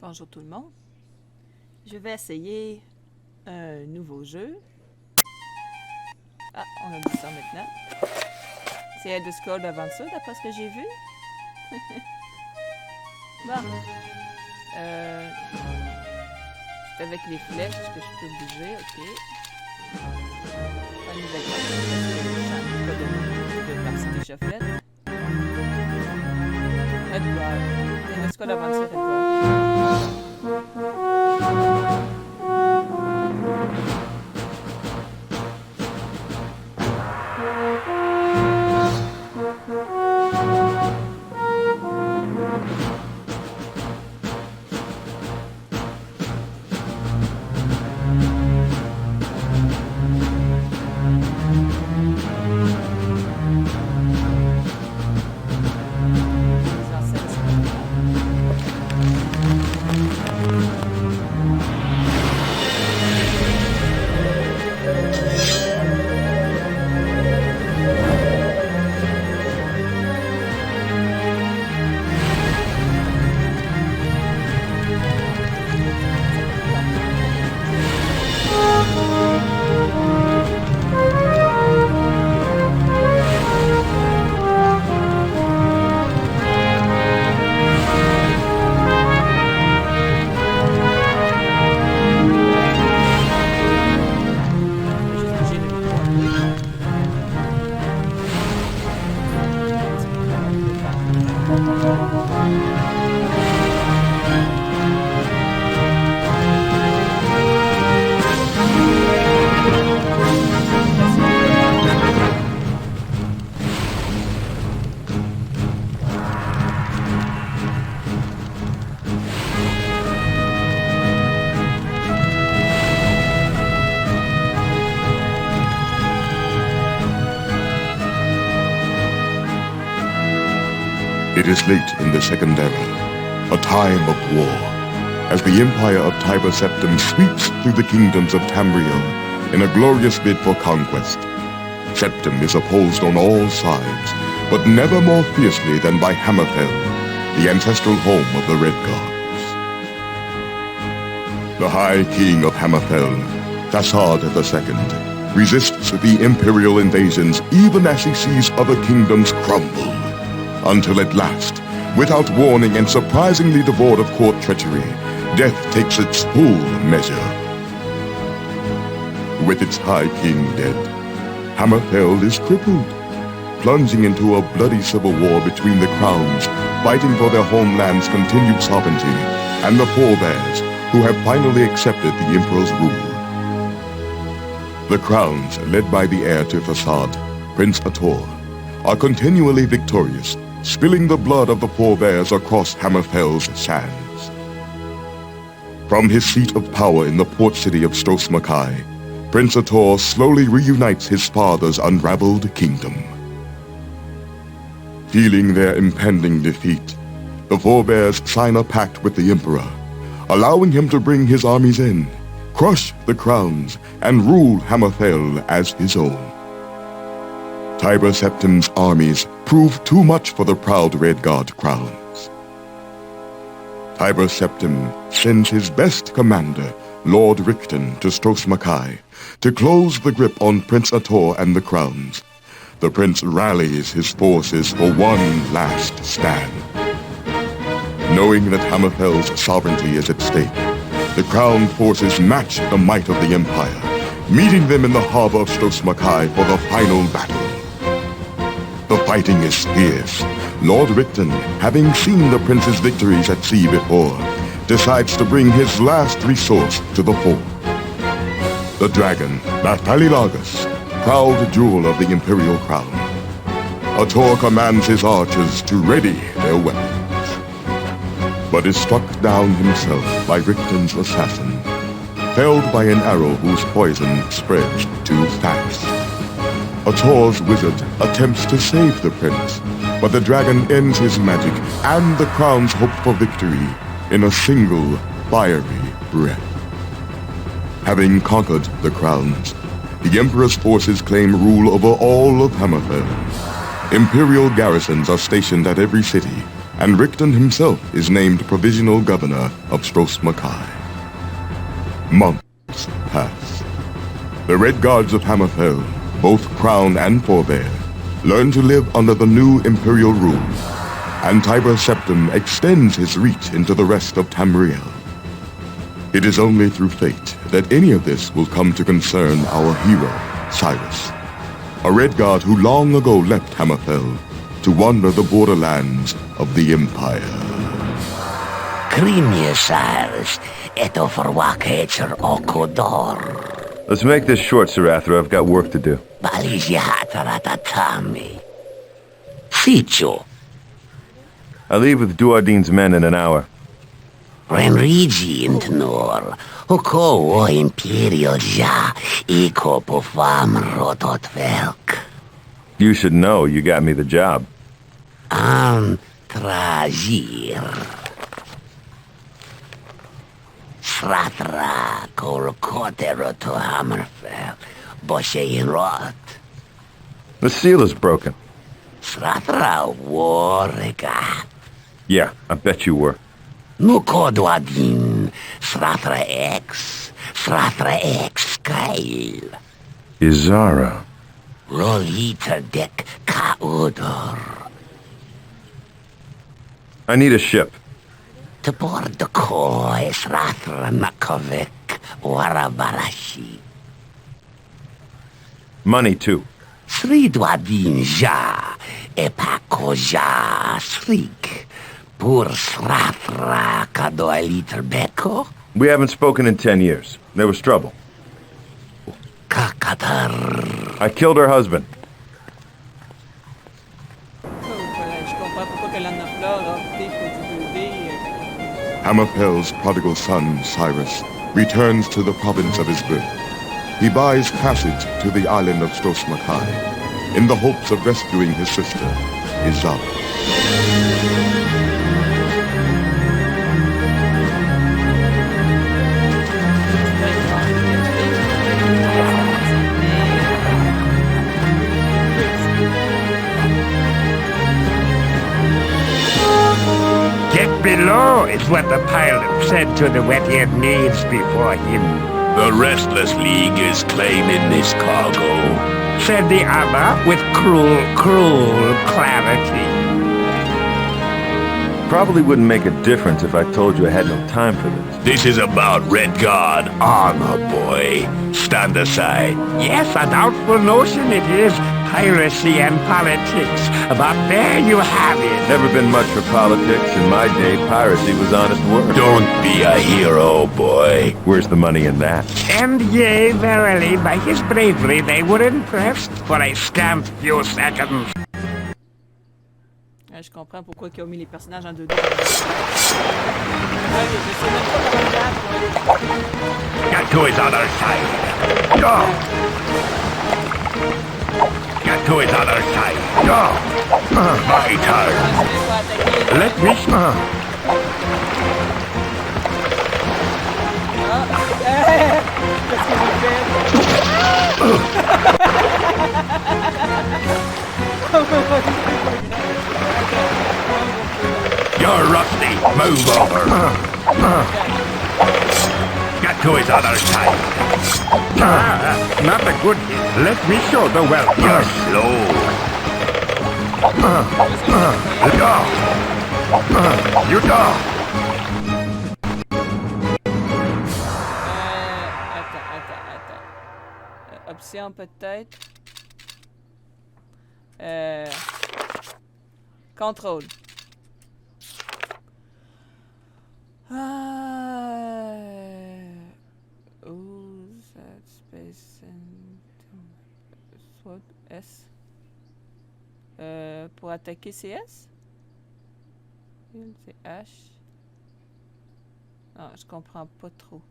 Bonjour tout le monde. Je vais essayer un nouveau jeu. Ah, on a dit ça maintenant. C'est Elder Scrolls Adventure, d'après ce que j'ai vu. Bon. C'est avec les flèches que je peux bouger, ok. Une nouvelle partie déjà faite. Redguard. Elder Scrolls Adventure Redguard. It is late in the Second Era, a time of war, as the empire of Tiber Septim sweeps through the kingdoms of Tamriel in a glorious bid for conquest. Septim is opposed on all sides, but never more fiercely than by Hammerfell, the ancestral home of the Redguards. The High King of Hammerfell, Thasard II, resists the imperial invasions even as he sees other kingdoms crumble. Until at last, without warning and surprisingly devoid of court treachery, death takes its full measure. With its High King dead, Hammerfell is crippled, plunging into a bloody civil war between the crowns, fighting for their homeland's continued sovereignty, and the forebears, who have finally accepted the Emperor's rule. The crowns, led by the heir to Thasard, Prince Ator, are continually victorious, spilling the blood of the forebears across Hammerfell's sands. From his seat of power in the port city of Stosmakai, Prince Ator slowly reunites his father's unraveled kingdom. Feeling their impending defeat, the forebears sign a pact with the Emperor, allowing him to bring his armies in, crush the crowns, and rule Hammerfell as his own. Tiber Septim's armies prove too much for the proud Redguard crowns. Tiber Septim sends his best commander, Lord Richten, to Stosmakai to close the grip on Prince Ator and the crowns. The prince rallies his forces for one last stand. Knowing that Hammerfell's sovereignty is at stake, the crown forces match the might of the empire, meeting them in the harbor of Stosmakai for the final battle. The fighting is fierce. Lord Richten, having seen the prince's victories at sea before, decides to bring his last resource to the fore. The dragon, Nathalilagus, proud jewel of the imperial crown. Ator commands his archers to ready their weapons, but is struck down himself by Richten's assassin, felled by an arrow whose poison spreads too fast. Ator's wizard attempts to save the prince, but the dragon ends his magic and the crown's hope for victory in a single fiery breath. Having conquered the crowns, the Emperor's forces claim rule over all of Hammerfell. Imperial garrisons are stationed at every city, and Rickton himself is named provisional governor of Stros-Makai. Months pass. The Redguards of Hammerfell, both crown and forebear, learn to live under the new imperial rule, and Tiber Septim extends his reach into the rest of Tamriel. It is only through fate that any of this will come to concern our hero, Cyrus, a Redguard who long ago left Hammerfell to wander the borderlands of the Empire. Crimea Cyrus, eto forwakecher okodor. Let's make this short, Sarathra. I've got work to do. Balizihataratami. Sicho. I leave with Duardin's men in an hour. Renrigi intnor. Hoko o imperial ja. Iko po fam rotot velk. You should know you got me the job. Tragir. Sratra kol kotero to Hammerfell. Boshe in rot. The seal is broken. Sratra warregat. Yeah, I bet you were. Nukodwadin. Sratra X. Sratra X Kyle. Izara. Rolita dek kaudor. I need a ship. To board the koi Sratra Makovik Warabarashi. Money, too. Sridwadin ja. Epako ja srik. Pur Sratra kadoeliter beko. We haven't spoken in 10 years. There was trouble. Kakatar. I killed her husband. Je comprends pourquoi que l'on a pleure, Hammerfell's prodigal son, Cyrus, returns to the province of his birth. He buys passage to the island of Stros-Makai in the hopes of rescuing his sister, Izara. Get below is what the pilot said to the wet-eared knaves before him. The Restless League is claiming this cargo, Said the other with cruel clarity. Probably wouldn't make a difference if I told you I had no time for this. This is about Redguard honor, boy. Stand aside. Yes, a doubtful notion it is. Piracy and politics. But there you have it. Never been much for politics. In my day, piracy was honest work. Don't be a hero, boy. Where's the money in that? And yea, verily, by his bravery they were impressed for a scant few seconds. Je comprends pourquoi ils ont mis les personnages en 2D. Je sais même pas comment faire. Get to his other side. Go! Get to his other side. Go! My turn. Let me... Qu'est-ce que j'ai fait? You're rusty. Move over. Get to his other side. Not a good hit. Let me show the wealth. You're slow. Go! You go! Attends. Option peut-être. Contrôle. Space and soit S. Pour attaquer, c'est S? C'est H. Non, je comprends pas trop.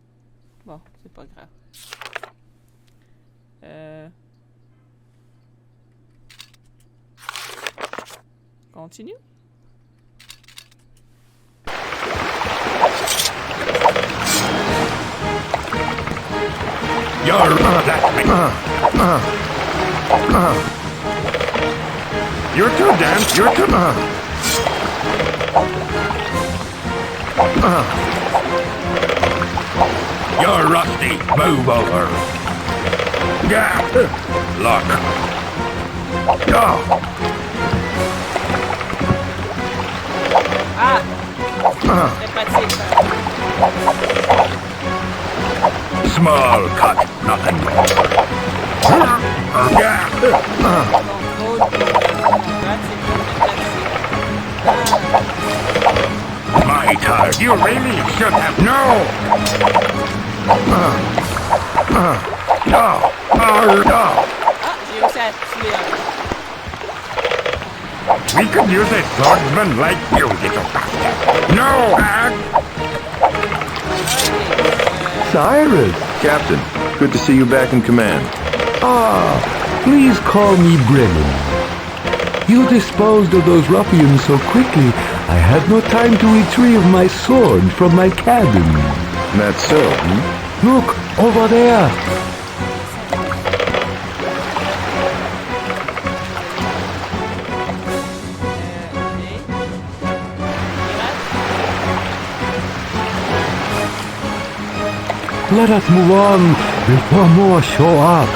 Bon, c'est pas grave. Continue. You're You're too damn. You're too... You're rusty. Move over. Yeah. Lock. Oh. Ah! C'est pratique. Small cut. Nothing. Yeah. Contrôle pour mon bat, c'est pas My turn. You really should have known. No. No. Ah, j'ai réussi à tuer un. We could use a swordsman like you, little bastard. No! Cyrus! Captain, good to see you back in command. Ah, please call me Brennan. You disposed of those ruffians so quickly, I had no time to retrieve my sword from my cabin. That's so, Look, over there. Let us move on before more show up.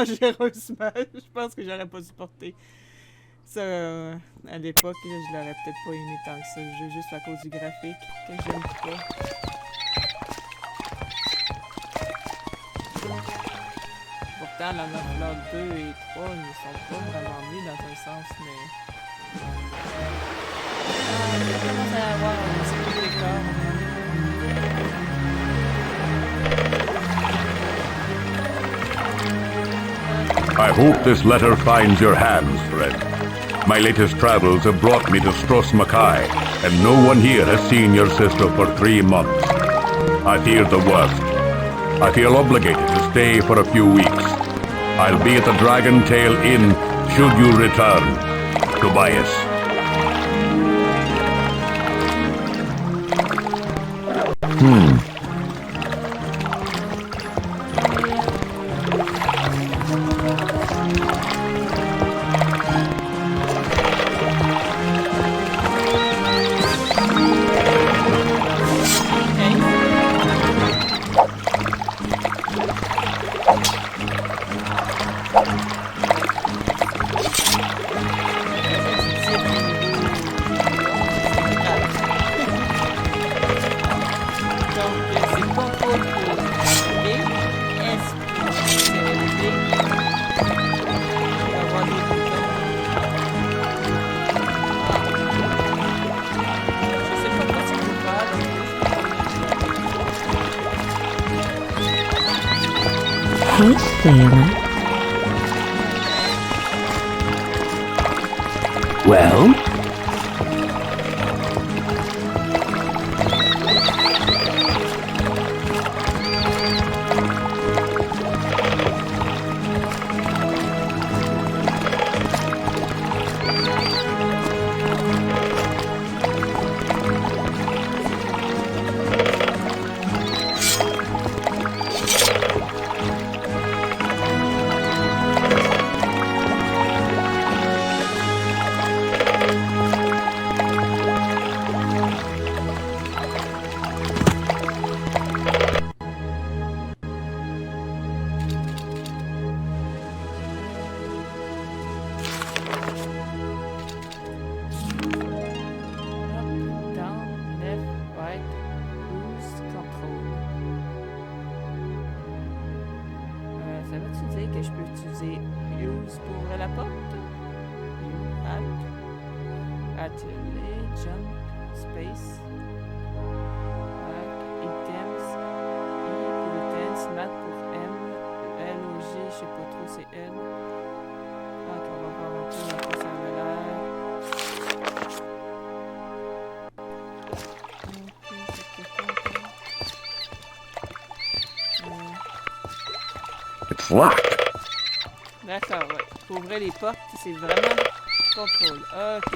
Généreusement, je pense que j'aurais pas supporté ça à l'époque. Là, je l'aurais peut-être pas aimé tant que ça, le jeu, juste à cause du graphique que j'aime pas. Pourtant, la Fleur 2 et 3 ne sont pas vraiment mis dans un sens, mais... je commence à avoir un petit peu d'écart. I hope this letter finds your hands, friend. My latest travels have brought me to Stros Mackay, and no one here has seen your sister for 3 months. I fear the worst. I feel obligated to stay for a few weeks. I'll be at the Dragon Tail Inn should you return. Tobias. Hey, Sailor. Well? Ça va-tu dire que je peux utiliser use pour ouvrir la porte? Alt. Atelier, jump, space. Items. I pour items, mat pour M. L ou G, je sais pas trop, c'est L. Ok, on va voir un peu la façon de l'air. It's locked. D'accord, ouais. Pour ouvrir les portes, c'est vraiment contrôle. Ok.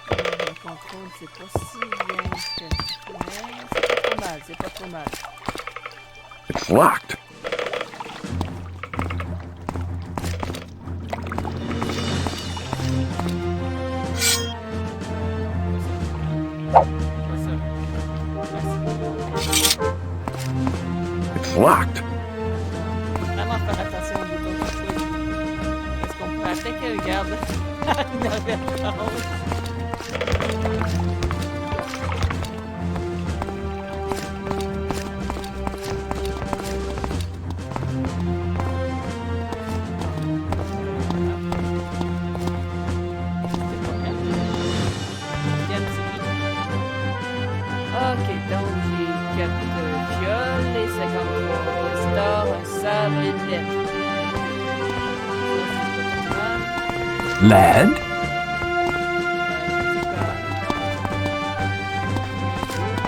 Le contrôle, c'est pas si bien que... Mais c'est pas trop mal, c'est pas trop mal. It's locked. It's locked. Vraiment faire attention au bouton de choix. Est-ce qu'on peut attaquer le garde une advertence? Ok, donc j'ai 4 viols et 53 stars, un sabre et une lettre. Lad?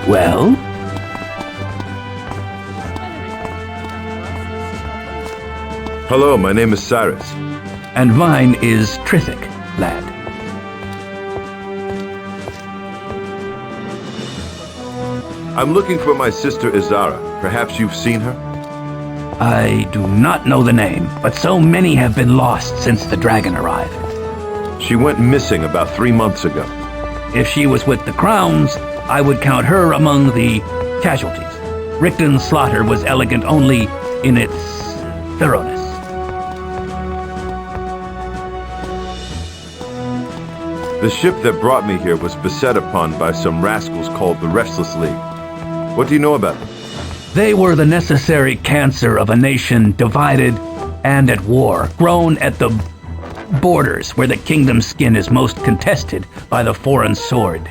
Well? Hello, my name is Cyrus. And mine is Trithik, lad. I'm looking for my sister Izara. Perhaps you've seen her? I do not know the name, but so many have been lost since the dragon arrived. She went missing about 3 months ago. If she was with the crowns, I would count her among the casualties. Richton's slaughter was elegant only in its thoroughness. The ship that brought me here was beset upon by some rascals called the Restless League. What do you know about them? They were the necessary cancer of a nation divided and at war, grown at the borders where the kingdom's skin is most contested by the foreign sword.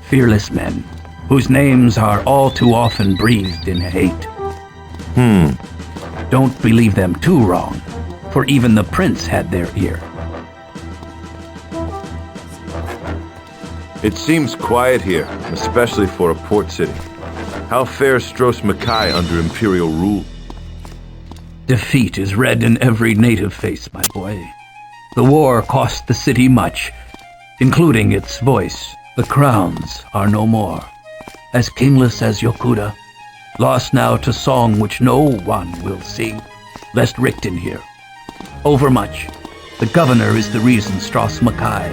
Fearless men, whose names are all too often breathed in hate. Don't believe them too wrong, for even the prince had their ear. It seems quiet here, especially for a port city. How fares Stros Mackay under imperial rule? Defeat is read in every native face, my boy. The war cost the city much, including its voice. The crowns are no more. As kingless as Yokuda, lost now to song which no one will sing, lest Richten hear. Overmuch. The governor is the reason Stros Mackay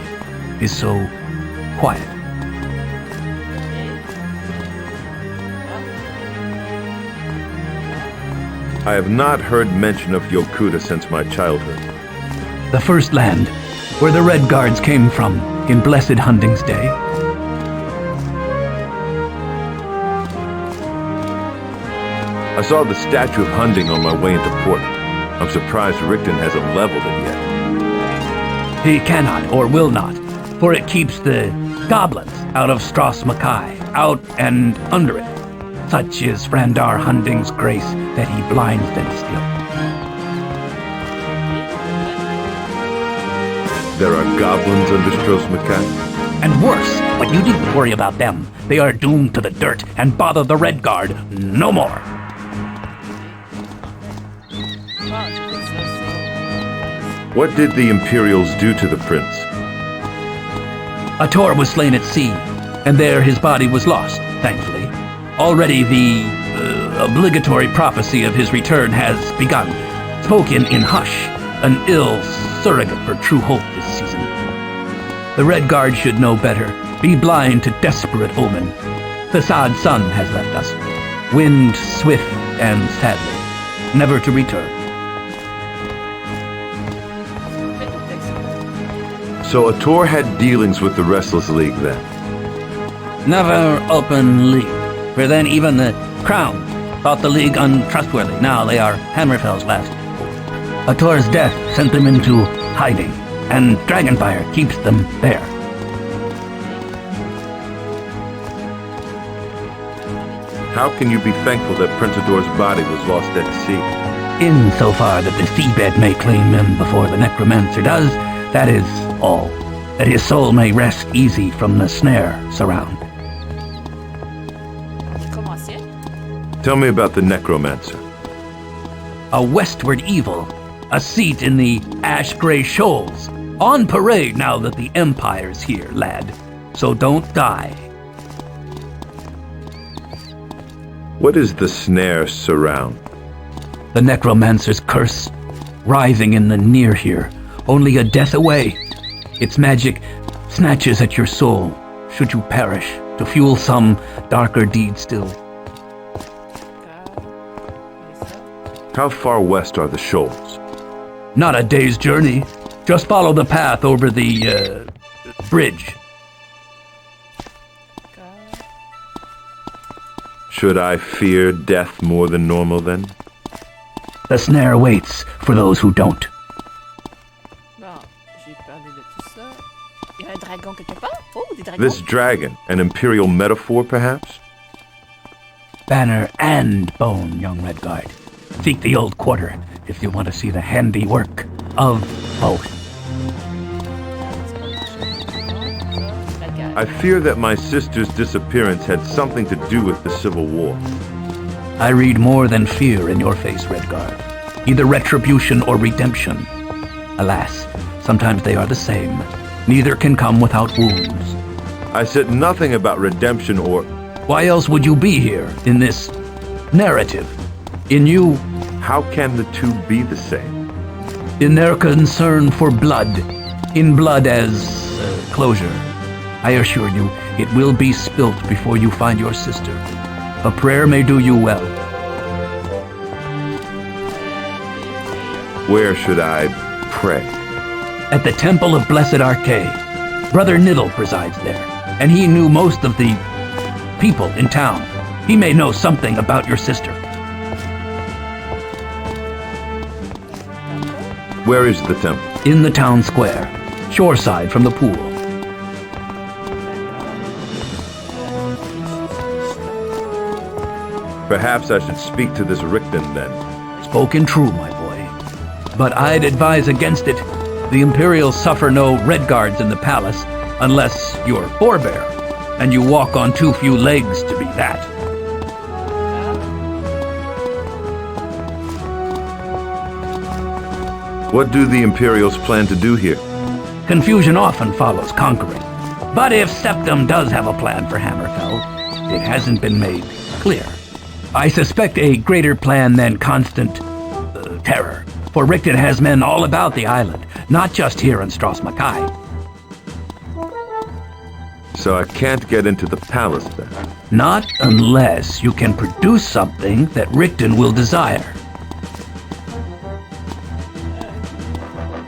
is so quiet. I have not heard mention of Yokuda since my childhood. The first land where the Redguards came from in blessed Hunding's day. I saw the statue of Hunding on my way into port. I'm surprised Richten hasn't leveled it yet. He cannot or will not, for it keeps the goblins out of Stros Mackay, out and under it. Such is Frandar Hunding's grace that he blinds them still. There are goblins under Stros Mackay? And worse, but you needn't worry about them. They are doomed to the dirt and bother the Redguard no more. What did the Imperials do to the prince? Ator was slain at sea, and there his body was lost, thankfully. Already the obligatory prophecy of his return has begun, spoken in hush, an ill surrogate for true hope this season. The Redguard should know better, be blind to desperate omen. The sad sun has left us, wind swift and sadly, never to return. So Ator had dealings with the Restless League then? Never open league, for then even the Crown thought the League untrustworthy. Now they are Hammerfell's last hope. Ator's death sent them into hiding, and Dragonfire keeps them there. How can you be thankful that Prince Ador's body was lost at sea? Insofar that the seabed may claim him before the necromancer does, that is all. That his soul may rest easy from the snare surround. Tell me about the necromancer. A westward evil, a seat in the ash-gray shoals, on parade now that the Empire's here, lad. So don't die. What is the snare surround? The necromancer's curse, writhing in the near here, only a death away. Its magic snatches at your soul, should you perish, to fuel some darker deed still. How far west are the shoals? Not a day's journey. Just follow the path over the, bridge. Should I fear death more than normal then? The snare waits for those who don't. Bon, j'ai parlé de tout ça. Il y a un dragon quelque part? Oh, des dragons! This dragon, an imperial metaphor perhaps? Banner and bone, young Redguard. Seek the old quarter if you want to see the handiwork of both. I fear that my sister's disappearance had something to do with the Civil War. I read more than fear in your face, Redguard. Either retribution or redemption. Alas, sometimes they are the same. Neither can come without wounds. I said nothing about redemption or... Why else would you be here in this narrative? In you, How can the two be the same? in their concern for blood. In blood as closure. I assure you, it will be spilt before you find your sister. A prayer may do you well. Where should I pray? At the Temple of Blessed Arche. Brother Niddle presides there, and he knew most of the people in town. He may know something about your sister. Where is the temple? In the town square, shoreside from the pool. Perhaps I should speak to this Richten then. Spoken true, my boy. But I'd advise against it. The Imperials suffer no Redguards in the palace, unless you're forebear, and you walk on too few legs to be that. What do the Imperials plan to do here? Confusion often follows conquering. But if Septim does have a plan for Hammerfell, it hasn't been made clear. I suspect a greater plan than constant terror. For Richten has men all about the island, not just here in Stros Makai. So I can't get into the palace then. Not unless you can produce something that Richten will desire.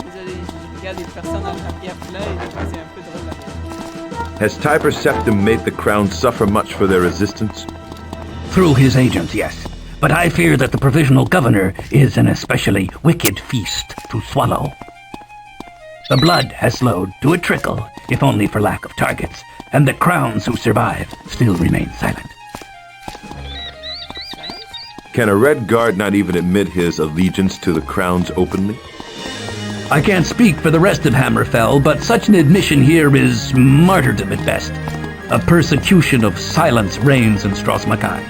Désolé, je regarde les personnes dans le papier-là et des fois c'est un peu drôle à regarder. Has Tiber Septim made the crown suffer much for their resistance? Through his agents, yes. But I fear that the provisional governor is an especially wicked feast to swallow. The blood has slowed to a trickle, if only for lack of targets, and the crowns who survive still remain silent. Can a Redguard not even admit his allegiance to the crowns openly? I can't speak for the rest of Hammerfell, but such an admission here is martyrdom at best. A persecution of silence reigns in Stros Makai.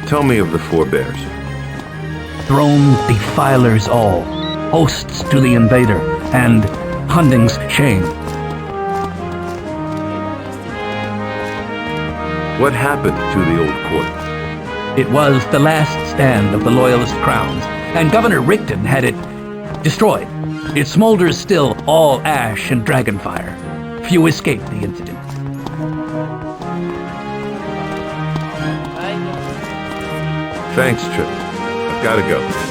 Tell me of the forebears. Throne defilers all, hosts to the invader, and Hunding's shame. What happened to the old court? It was the last stand of the Loyalist crowns, and Governor Richten had it destroyed. It smolders still, all ash and dragonfire. Few escaped the incident. Thanks, Trip. I've gotta go.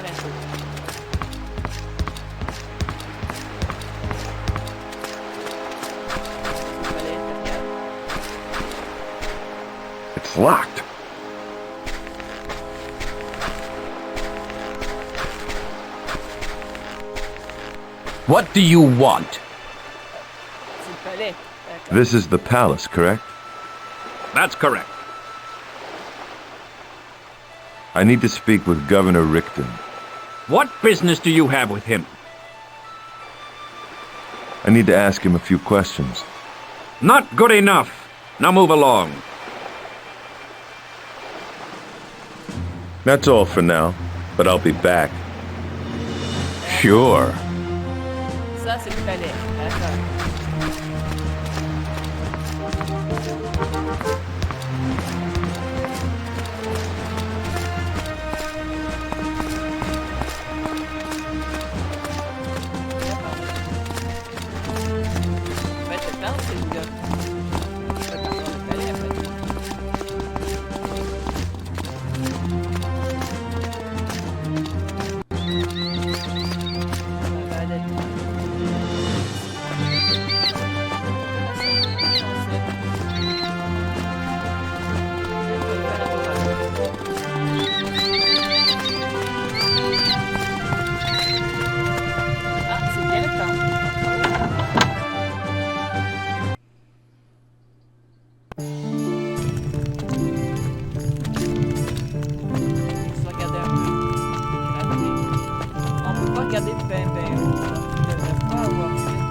un peu. It's locked. What do you want? C'est le palais. D'accord. This is the palace, correct? That's correct. I need to speak with Governor Rickton. What business do you have with him? I need to ask him a few questions. Not good enough. Now move along. That's all for now, but I'll be back. Sure. Ça, c'est le palais. D'accord. En fait, le temps, c'est le gars. C'est pas le palais, en fait. Ça va d'être ah, c'est bien le temps. Je vais regarder un peu. Gratter. On peut pas regarder ben haut, donc il devrait pas avoir fait.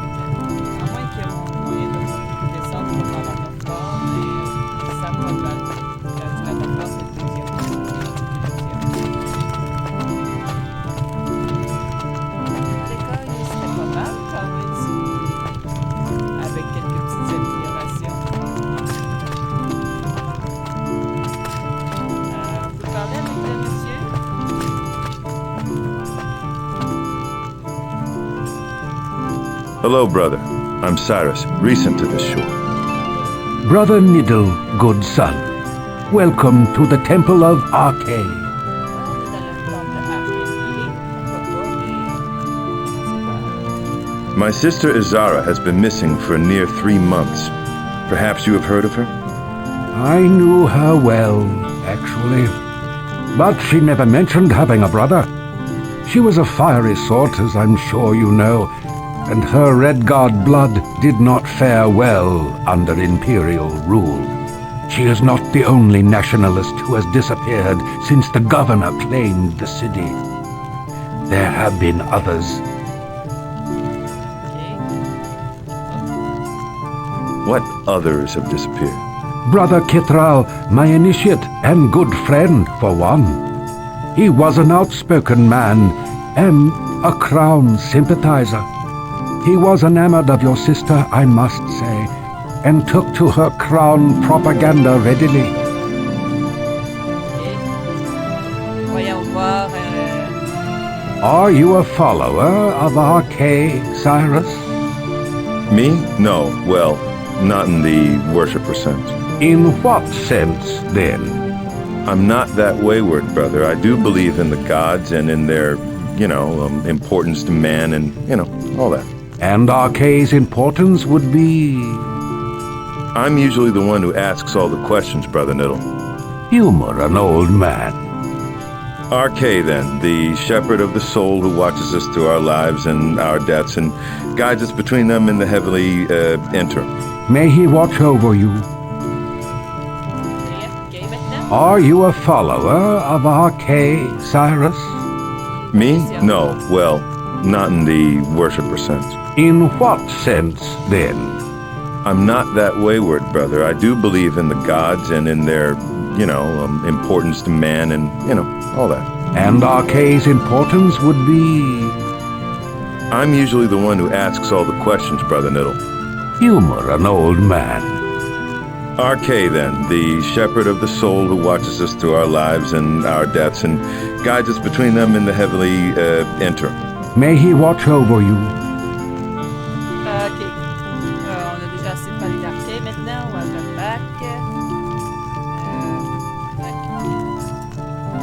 À moins qu'il y ait un moyen de descendre pour faire la fort, mais ça me va mal. La fort, c'est le deuxième. L'école, il serait pas mal quand même si... avec quelques petites améliorations. Vous pouvez parler avec le monsieur? Hello, brother. I'm Cyrus, recent to this shore. Brother Niddle, good son. Welcome to the Temple of Arcade. My sister Izara has been missing for near 3 months. Perhaps you have heard of her? I knew her well, actually. But she never mentioned having a brother. She was a fiery sort, as I'm sure you know, and her Redguard blood did not fare well under Imperial rule. She is not the only nationalist who has disappeared since the governor claimed the city. There have been others. What others have disappeared? Brother Kithral, my initiate and good friend, for one. He was an outspoken man and a Crown sympathizer. He was enamored of your sister, I must say, and took to her Crown propaganda readily. Voyons voir. Are you a follower of R.K., Cyrus? Me? No. Well, not in the worshipper sense. In what sense, then? I'm not that wayward, brother. I do believe in the gods and in their, importance to man and, all that. And R.K.'s importance would be... I'm usually the one who asks all the questions, Brother Niddle. Humor an old man. R.K. then, the shepherd of the soul who watches us through our lives and our deaths and guides us between them in the heavenly interim. May he watch over you. Are you a follower of R.K., Cyrus? Me? No. Well, not in the worshipper sense. In what sense, then? I'm not that wayward, brother. I do believe in the gods and in their, importance to man and, all that. And R.K.'s importance would be... I'm usually the one who asks all the questions, Brother Niddle. Humor an old man. R.K. then, the shepherd of the soul who watches us through our lives and our deaths and guides us between them in the heavenly interim. May he watch over you. Ok. On a déjà assez parlé d'Arcade maintenant. On va faire back.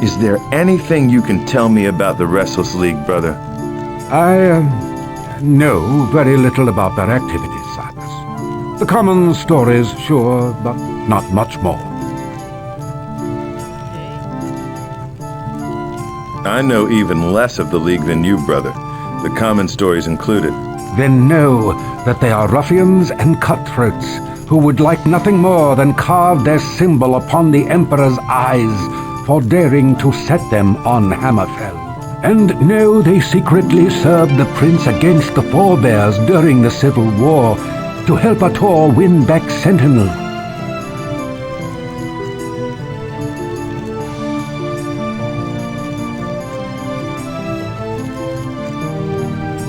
Is there anything you can tell me about the Restless League, brother? I know very little about their activities, Silas. The common stories, sure, but not much more. I know even less of the League than you, brother. The common stories included. Then know that they are ruffians and cutthroats who would like nothing more than carve their symbol upon the Emperor's eyes for daring to set them on Hammerfell. And know they secretly served the prince against the forebears during the Civil War to help Ator win back Sentinel.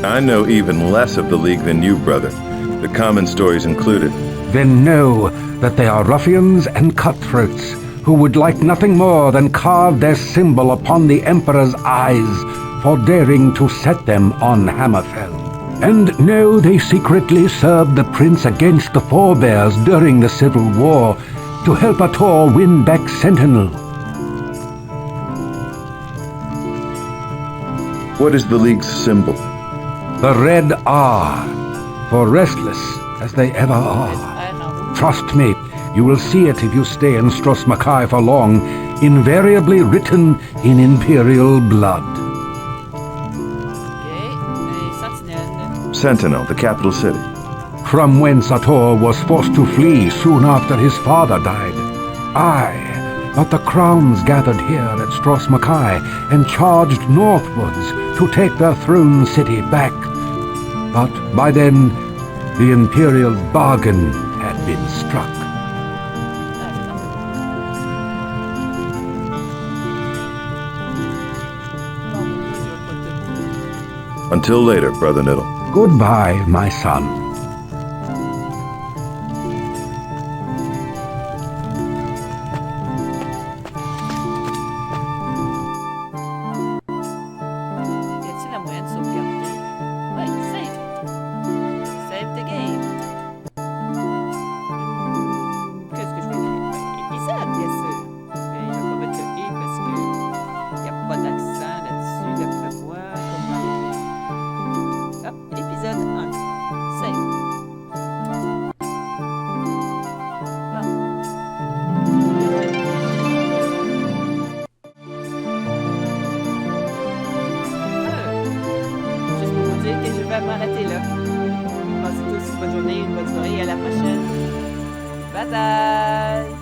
I know even less of the League than you, brother. The common stories included. Then know that they are ruffians and cutthroats who would like nothing more than carve their symbol upon the Emperor's eyes for daring to set them on Hammerfell. And know they secretly served the prince against the forebears during the Civil War to help Ator win back Sentinel. What is the League's symbol? The red R, for restless as they ever are. Trust me, you will see it if you stay in Stros Makai for long, invariably written in Imperial blood. Sentinel, the capital city. From whence Ator was forced to flee soon after his father died. Aye, but the crowns gathered here at Stros Makai and charged northwards to take their throne city back. But by then, the Imperial bargain had been struck. Until later, Brother Niddle. Goodbye, my son. Épisode 1. Save. Juste pour vous dire que je vais m'arrêter là. Passez tous une bonne journée, une bonne soirée et à la prochaine. Bye bye!